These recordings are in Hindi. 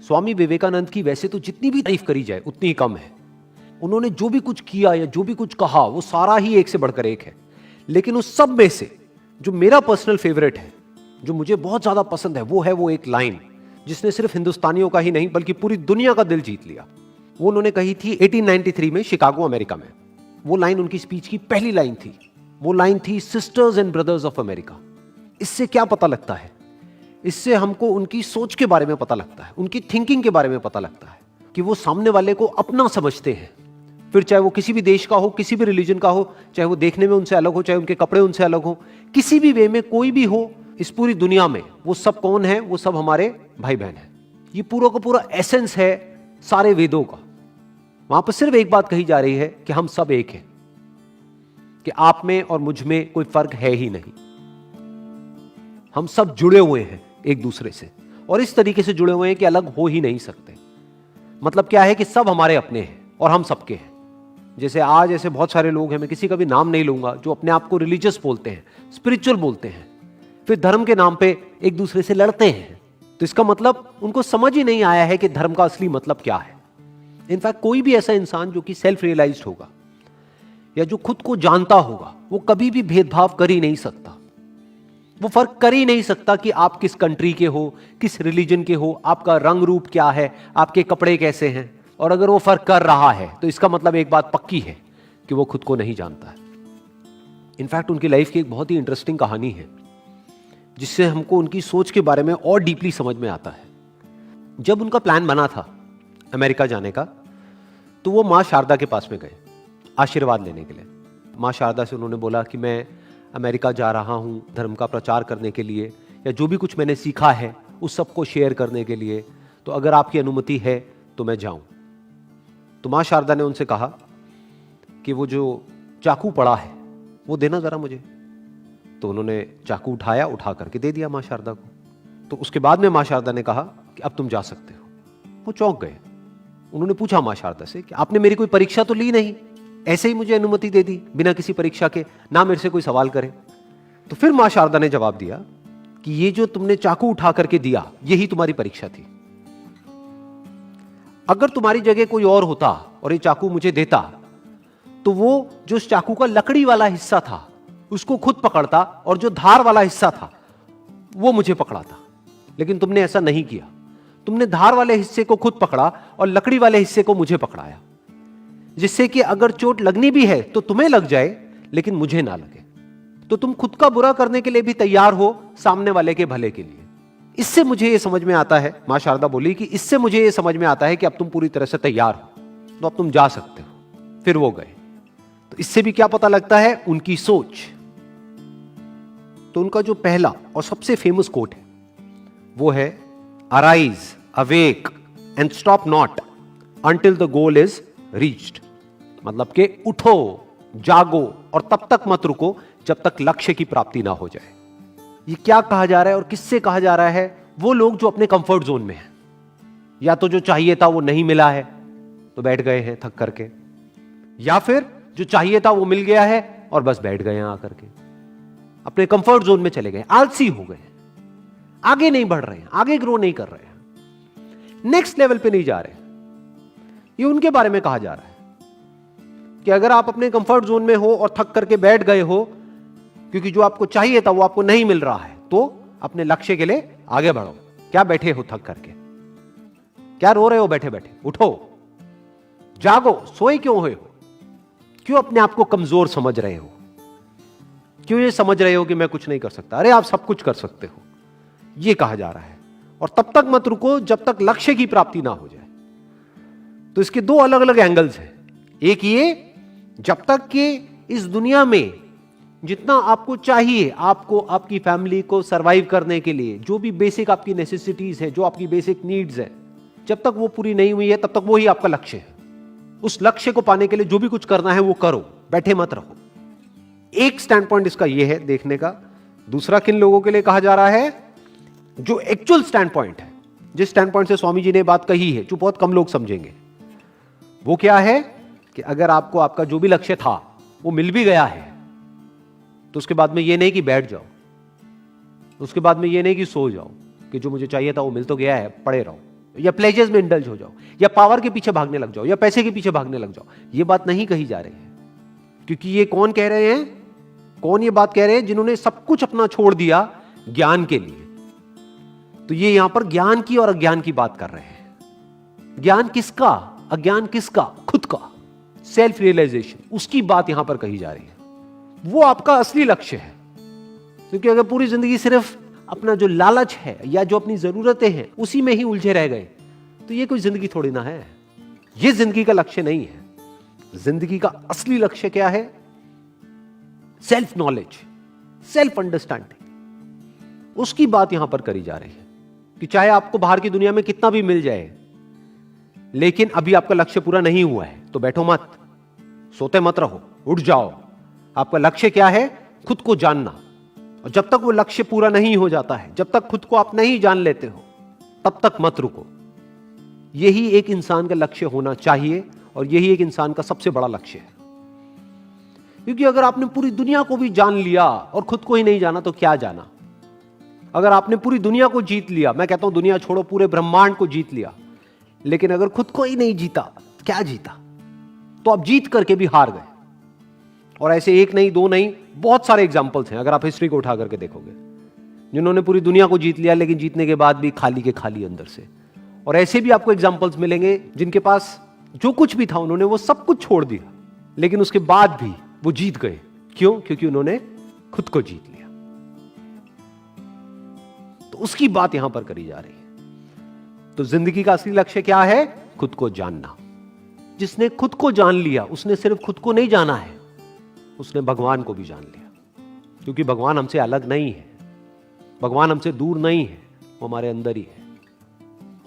स्वामी विवेकानंद की वैसे तो जितनी भी तारीफ करी जाए उतनी ही कम है। उन्होंने जो भी कुछ किया या जो भी कुछ कहा वो सारा ही एक से बढ़कर एक है। लेकिन उस सब में से जो मेरा पर्सनल फेवरेट है, जो मुझे बहुत ज्यादा पसंद है, वो एक लाइन जिसने सिर्फ हिंदुस्तानियों का ही नहीं बल्कि पूरी दुनिया का दिल जीत लिया। वो उन्होंने कही थी 1893 में शिकागो, अमेरिका में। वो लाइन उनकी स्पीच की पहली लाइन थी। वो लाइन थी, sisters and brothers of America. इससे क्या पता लगता है? इससे हमको उनकी सोच के बारे में पता लगता है, उनकी थिंकिंग के बारे में पता लगता है कि वो सामने वाले को अपना समझते हैं। फिर चाहे वो किसी भी देश का हो, किसी भी रिलीजन का हो, चाहे वो देखने में उनसे अलग हो, चाहे उनके कपड़े उनसे अलग हो, किसी भी वे में कोई भी हो, इस पूरी दुनिया में वो सब कौन है? वो सब हमारे भाई बहन हैं। ये पूरा का पूरा एसेंस है सारे वेदों का। वहां पर सिर्फ एक बात कही जा रही है कि हम सब एक हैं, कि आप में और मुझ में कोई फर्क है ही नहीं। हम सब जुड़े हुए हैं एक दूसरे से, और इस तरीके से जुड़े हुए हैं कि अलग हो ही नहीं सकते। मतलब क्या है कि सब हमारे अपने हैं और हम सबके हैं। जैसे आज ऐसे बहुत सारे लोग हैं, मैं किसी का भी नाम नहीं लूंगा, जो अपने आप को रिलीजियस बोलते हैं, स्पिरिचुअल बोलते हैं, फिर धर्म के नाम पे एक दूसरे से लड़ते हैं। तो इसका मतलब उनको समझ ही नहीं आया है कि धर्म का असली मतलब क्या है। इनफैक्ट कोई भी ऐसा इंसान जो कि सेल्फ रियलाइज्ड होगा या जो खुद को जानता होगा, वो कभी भी भेदभाव कर ही नहीं सकता। वो फर्क कर ही नहीं सकता कि आप किस कंट्री के हो, किस रिलीजन के हो, आपका रंग रूप क्या है, आपके कपड़े कैसे हैं। और अगर वो फर्क कर रहा है तो इसका मतलब एक बात पक्की है कि वो खुद को नहीं जानता है। इनफैक्ट उनकी लाइफ की एक बहुत ही इंटरेस्टिंग कहानी है जिससे हमको उनकी सोच के बारे में और डीपली समझ में आता है। जब उनका प्लान बना था अमेरिका जाने का, तो वो मां शारदा के पास में गए आशीर्वाद लेने के लिए। मां शारदा से उन्होंने बोला कि मैं अमेरिका जा रहा हूं धर्म का प्रचार करने के लिए, या जो भी कुछ मैंने सीखा है उस सबको शेयर करने के लिए, तो अगर आपकी अनुमति है तो मैं जाऊं। तो मां शारदा ने उनसे कहा कि वो जो चाकू पड़ा है वो देना जरा मुझे। तो उन्होंने चाकू उठाया, उठा करके दे दिया मां शारदा को। तो उसके बाद में मां शारदा ने कहा कि अब तुम जा सकते हो। वो चौंक गए। उन्होंने पूछा मां शारदा से कि आपने मेरी कोई परीक्षा तो ली नहीं, ऐसे ही मुझे अनुमति दे दी बिना किसी परीक्षा के, ना मेरे से कोई सवाल करे। तो फिर मां शारदा ने जवाब दिया कि ये जो तुमने चाकू उठा करके दिया, यही तुम्हारी परीक्षा थी। अगर तुम्हारी जगह कोई और होता और ये चाकू मुझे देता, तो वो जो उस चाकू का लकड़ी वाला हिस्सा था उसको खुद पकड़ता, और जो धार वाला हिस्सा था वो मुझे पकड़ाता। लेकिन तुमने ऐसा नहीं किया। तुमने धार वाले हिस्से को खुद पकड़ा और लकड़ी वाले हिस्से को मुझे पकड़ाया, जिससे कि अगर चोट लगनी भी है तो तुम्हें लग जाए लेकिन मुझे ना लगे। तो तुम खुद का बुरा करने के लिए भी तैयार हो सामने वाले के भले के लिए। इससे मुझे यह समझ में आता है, मां शारदा बोली कि इससे मुझे यह समझ में आता है कि अब तुम पूरी तरह से तैयार हो, तो अब तुम जा सकते हो। फिर वो गए। तो इससे भी क्या पता लगता है? उनकी सोच। तो उनका जो पहला और सबसे फेमस कोट है वो है, arise, awake and stop not until the goal is reached. मतलब कि उठो, जागो और तब तक मत रुको जब तक लक्ष्य की प्राप्ति ना हो जाए। ये क्या कहा जा रहा है और किससे कहा जा रहा है? वो लोग जो अपने कंफर्ट जोन में हैं, या तो जो चाहिए था वो नहीं मिला है तो बैठ गए हैं थक करके, या फिर जो चाहिए था वो मिल गया है और बस बैठ गए हैं आकर के, अपने कंफर्ट जोन में चले गए, आलसी हो गए, आगे नहीं बढ़ रहे हैं, आगे ग्रो नहीं कर रहे हैं, नेक्स्ट लेवल पे नहीं जा रहे हैं। ये उनके बारे में कहा जा रहा है कि अगर आप अपने कंफर्ट जोन में हो और थक करके बैठ गए हो क्योंकि जो आपको चाहिए था वो आपको नहीं मिल रहा है, तो अपने लक्ष्य के लिए आगे बढ़ो। क्या बैठे हो थक करके? क्या रो रहे हो बैठे बैठे? उठो, जागो। सोए क्यों हुए हो? क्यों अपने आप को कमजोर समझ रहे हो? क्यों ये समझ रहे हो कि मैं कुछ नहीं कर सकता? अरे आप सब कुछ कर सकते हो, ये कहा जा रहा है। और तब तक मत रुको जब तक लक्ष्य की प्राप्ति ना हो जाए। तो इसके दो अलग अलग एंगल्स हैं। एक ये, जब तक कि इस दुनिया में जितना आपको चाहिए, आपको, आपकी फैमिली को सरवाइव करने के लिए जो भी बेसिक आपकी नेसेसिटीज है, जो आपकी बेसिक नीड्स है, जब तक वो पूरी नहीं हुई है तब तक वो ही आपका लक्ष्य है। उस लक्ष्य को पाने के लिए जो भी कुछ करना है वो करो, बैठे मत रहो। एक स्टैंड पॉइंट इसका ये है देखने का। दूसरा किन लोगों के लिए कहा जा रहा है? जो एक्चुअल स्टैंड पॉइंट है, जिस स्टैंड पॉइंट से स्वामी जी ने बात कही है, जो बहुत कम लोग समझेंगे, वो क्या है कि अगर आपको आपका जो भी लक्ष्य था वो मिल भी गया है तो उसके बाद में ये नहीं कि बैठ जाओ, उसके बाद में ये नहीं कि सो जाओ, कि जो मुझे चाहिए था वो मिल तो गया है, पड़े रहो। या प्लेजर्स में इंडल्ज हो जाओ, या पावर के पीछे भागने लग जाओ, या पैसे के पीछे भागने लग जाओ। ये बात नहीं कही जा रही है, क्योंकि ये कौन कह रहे हैं, कौन ये बात कह रहे हैं? जिन्होंने सब कुछ अपना छोड़ दिया ज्ञान के लिए। तो ये यहां पर ज्ञान की और अज्ञान की बात कर रहे हैं। ज्ञान किसका, अज्ञान किसका? खुद का, सेल्फ रियलाइजेशन, उसकी बात यहां पर कही जा रही है। वो आपका असली लक्ष्य है। क्योंकि अगर पूरी जिंदगी सिर्फ अपना जो लालच है या जो अपनी जरूरतें हैं उसी में ही उलझे रह गए, तो ये कोई जिंदगी थोड़ी ना है। ये जिंदगी का लक्ष्य नहीं है। जिंदगी का असली लक्ष्य क्या है? Self knowledge, self understanding. उसकी बात यहां पर करी जा रही है कि चाहे आपको बाहर की दुनिया में कितना भी मिल जाए, लेकिन अभी आपका लक्ष्य पूरा नहीं हुआ है तो बैठो मत, सोते मत रहो, उठ जाओ। आपका लक्ष्य क्या है? खुद को जानना। और जब तक वो लक्ष्य पूरा नहीं हो जाता है, जब तक खुद को आप नहीं जान लेते हो, तब तक मत रुको। यही एक इंसान का लक्ष्य होना चाहिए और यही एक इंसान का सबसे बड़ा लक्ष्य है। क्योंकि अगर आपने पूरी दुनिया को भी जान लिया और खुद को ही नहीं जाना तो क्या जाना? अगर आपने पूरी दुनिया को जीत लिया, मैं कहता हूं दुनिया छोड़ो, पूरे ब्रह्मांड को जीत लिया, लेकिन अगर खुद को ही नहीं जीता, क्या जीता? तो आप जीत करके भी हार गए। और ऐसे एक नहीं, दो नहीं, बहुत सारे एग्जाम्पल्स हैं। अगर आप हिस्ट्री को उठा करके देखोगे, जिन्होंने पूरी दुनिया को जीत लिया लेकिन जीतने के बाद भी खाली के खाली अंदर से। और ऐसे भी आपको एग्जाम्पल्स मिलेंगे जिनके पास जो कुछ भी था उन्होंने वो सब कुछ छोड़ दिया, लेकिन उसके बाद भी वो जीत गए। क्यों? क्योंकि उन्होंने खुद को जीत लिया। तो उसकी बात यहां पर करी जा रही है। तो जिंदगी का असली लक्ष्य क्या है? खुद को जानना। जिसने खुद को जान लिया उसने सिर्फ खुद को नहीं जाना है, उसने भगवान को भी जान लिया। क्योंकि भगवान हमसे अलग नहीं है, भगवान हमसे दूर नहीं है, वो हमारे अंदर ही है।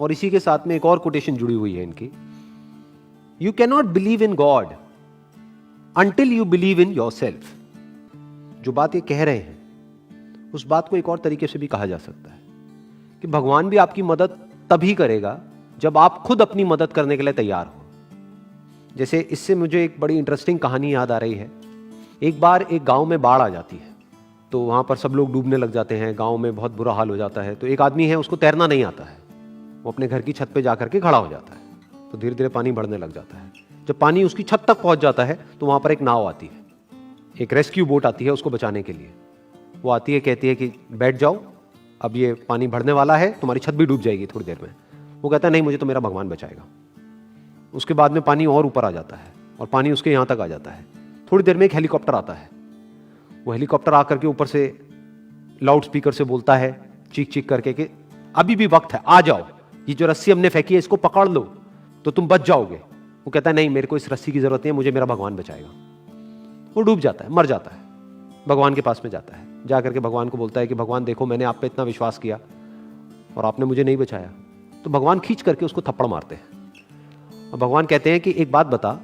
और इसी के साथ में एक और कोटेशन जुड़ी हुई है इनकी, you can not believe in God until you believe in your self. जो बात ये कह रहे हैं उस बात को एक और तरीके से भी कहा जा सकता है कि भगवान भी आपकी मदद तभी करेगा जब आप खुद अपनी मदद करने के लिए तैयार हो। जैसे इससे मुझे एक बड़ी इंटरेस्टिंग कहानी याद आ रही है। एक बार एक गांव में बाढ़ आ जाती है, तो वहां पर सब लोग डूबने लग जाते हैं, गांव में बहुत बुरा हाल हो जाता है। तो एक आदमी है, उसको तैरना नहीं आता है, वो अपने घर की छत पे जाकर के खड़ा हो जाता है। तो धीरे धीरे पानी बढ़ने लग जाता है। जब पानी उसकी छत तक पहुंच जाता है तो वहां पर एक नाव आती है, एक रेस्क्यू बोट आती है उसको बचाने के लिए। वो आती है, कहती है कि बैठ जाओ, अब ये पानी बढ़ने वाला है, तुम्हारी छत भी डूब जाएगी थोड़ी देर में। वो कहता है नहीं, मुझे तो मेरा भगवान बचाएगा। उसके बाद में पानी और ऊपर आ जाता है और पानी उसके यहां तक आ जाता है। थोड़ी देर में एक हेलीकॉप्टर आता है। वो हेलीकॉप्टर आकर के ऊपर से लाउड स्पीकर से बोलता है, चीख चीख करके कि अभी भी वक्त है, आ जाओ, ये जो रस्सी हमने फेंकी है इसको पकड़ लो तो तुम बच जाओगे। वो कहता है नहीं, मेरे को इस रस्सी की जरूरत नहीं है, मुझे मेरा भगवान बचाएगा। वो डूब जाता है, मर जाता है। भगवान के पास में जाता है, जाकर के भगवान को बोलता है कि भगवान देखो, मैंने आप पे इतना विश्वास किया और आपने मुझे नहीं बचाया। तो भगवान खींच करके उसको थप्पड़ मारते हैं और भगवान कहते हैं कि एक बात बता,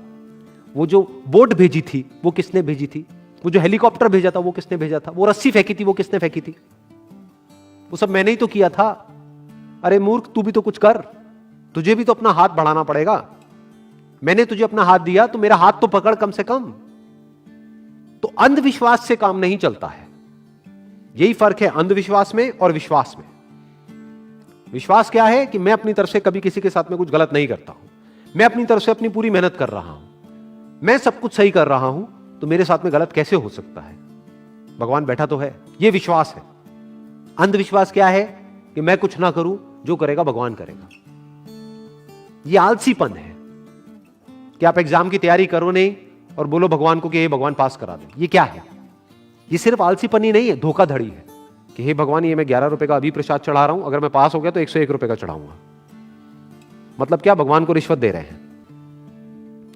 वो जो बोट भेजी थी वो किसने भेजी थी? वो जो हेलीकॉप्टर भेजा था वो किसने भेजा था? वो रस्सी फेंकी थी वो किसने फेंकी थी? वो सब मैंने ही तो किया था। अरे मूर्ख, तू भी तो कुछ कर, तुझे भी तो अपना हाथ बढ़ाना पड़ेगा। मैंने तुझे अपना हाथ दिया तो मेरा हाथ तो पकड़ कम से कम। तो अंधविश्वास से काम नहीं चलता है। यही फर्क है अंधविश्वास में और विश्वास में। विश्वास क्या है कि मैं अपनी तरफ से कभी किसी के साथ में कुछ गलत नहीं करता हूं, मैं अपनी तरफ से अपनी पूरी मेहनत कर रहा हूं, मैं सब कुछ सही कर रहा हूं, तो मेरे साथ में गलत कैसे हो सकता है? भगवान बैठा तो है। यह विश्वास है। अंधविश्वास क्या है कि मैं कुछ ना करूं, जो करेगा भगवान करेगा। यह आलसीपन है कि आप एग्जाम की तैयारी करो नहीं और बोलो भगवान को कि हे भगवान पास करा दे। ये क्या है? ये सिर्फ आलसीपन ही नहीं है, धोखाधड़ी है कि हे भगवान, ये मैं 11 रुपए का अभी प्रसाद चढ़ा रहा हूं, अगर मैं पास हो गया तो 101 रुपए का चढ़ाऊंगा। मतलब क्या? भगवान को रिश्वत दे रहे हैं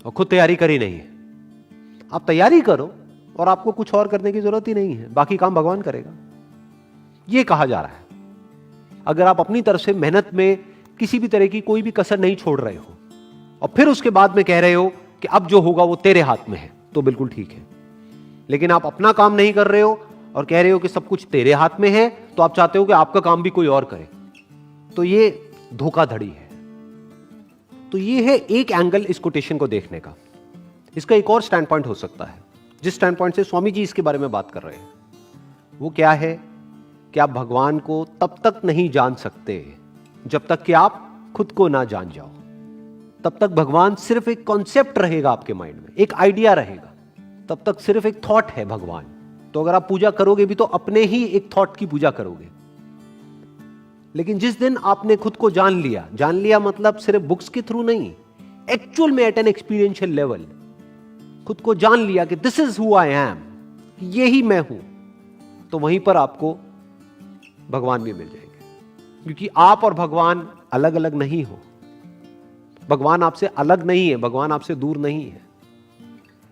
और खुद तैयारी करी नहीं है। आप तैयारी करो और आपको कुछ और करने की जरूरत ही नहीं है, बाकी काम भगवान करेगा। यह कहा जा रहा है। अगर आप अपनी तरफ से मेहनत में किसी भी तरह की कोई भी कसर नहीं छोड़ रहे हो और फिर उसके बाद में कह रहे हो कि अब जो होगा वो तेरे हाथ में है, तो बिल्कुल ठीक है। लेकिन आप अपना काम नहीं कर रहे हो और कह रहे हो कि सब कुछ तेरे हाथ में है, तो आप चाहते हो कि आपका काम भी कोई और करे, तो ये धोखाधड़ी है। तो ये है एक एंगल इस कोटेशन को देखने का। इसका एक और स्टैंड पॉइंट हो सकता है, जिस स्टैंड पॉइंट से स्वामी जी इसके बारे में बात कर रहे हैं। वो क्या है कि आप भगवान को तब तक नहीं जान सकते जब तक कि आप खुद को ना जान जाओ, तब तक भगवान सिर्फ एक कॉन्सेप्ट रहेगा आपके माइंड में, एक आइडिया रहेगा, तब तक सिर्फ एक थॉट है भगवान। तो अगर आप पूजा करोगे भी तो अपने ही एक थॉट की पूजा करोगे। लेकिन जिस दिन आपने खुद को जान लिया मतलब सिर्फ बुक्स के थ्रू नहीं, एक्चुअल में एट एन एक्सपीरियंशियल लेवल खुद को जान लिया कि this is who I am, ये ही मैं हूं, तो वहीं पर आपको भगवान भी मिल जाएंगे। क्योंकि आप और भगवान अलग अलग नहीं हो। भगवान आपसे अलग नहीं है, भगवान आपसे दूर नहीं है।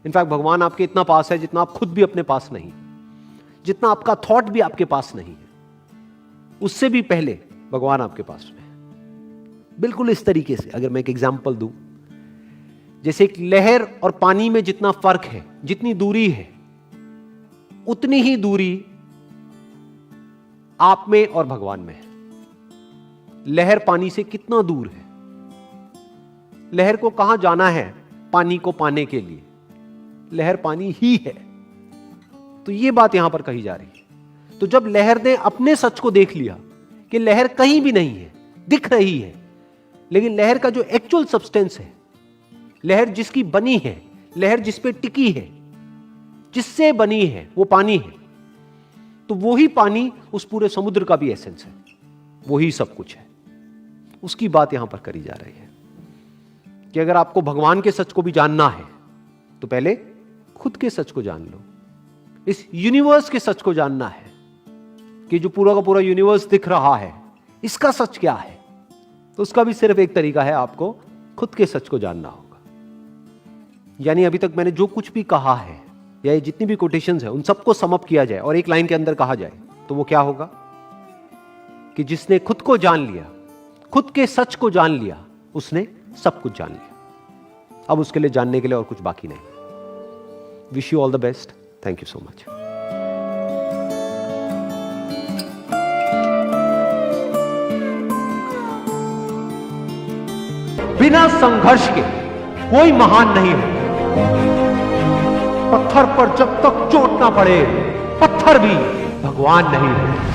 इनफैक्ट भगवान आपके इतना पास है जितना आप खुद भी अपने पास नहीं, जितना आपका थॉट भी आपके पास नहीं है, उससे भी पहले भगवान आपके पास में है। बिल्कुल इस तरीके से अगर मैं एक एग्जांपल दूं, जैसे एक लहर और पानी में जितना फर्क है, जितनी दूरी है, उतनी ही दूरी आप में और भगवान में है। लहर पानी से कितना दूर है? लहर को कहां जाना है पानी को पाने के लिए? लहर पानी ही है। तो यह बात यहां पर कही जा रही है। तो जब लहर ने अपने सच को देख लिया कि लहर कहीं भी नहीं है, दिख रही है, लेकिन लहर का जो एक्चुअल सब्सटेंस है, लहर जिसकी बनी है, लहर जिस पे टिकी है, जिससे बनी है, वो पानी है। तो वही पानी उस पूरे समुद्र का भी एसेंस है, वही सब कुछ है। उसकी बात यहां पर करी जा रही है कि अगर आपको भगवान के सच को भी जानना है तो पहले खुद के सच को जान लो। इस यूनिवर्स के सच को जानना है कि जो पूरा का पूरा यूनिवर्स दिख रहा है, इसका सच क्या है? तो उसका भी सिर्फ एक तरीका है, आपको खुद के सच को जानना होगा। यानी अभी तक मैंने जो कुछ भी कहा है, या ये जितनी भी कोटेशंस है, उन सबको सम अप किया जाए और एक लाइन के अंदर कहा जाए तो वो क्या होगा कि जिसने खुद को जान लिया, खुद के सच को जान लिया, उसने सब कुछ जान लिया। अब उसके लिए जानने के लिए और कुछ बाकी नहीं। Wish you all the best. Thank you so much. बिना संघर्ष के कोई महान नहीं है। पत्थर पर जब तक चोट ना पड़े, पत्थर भी भगवान नहीं है।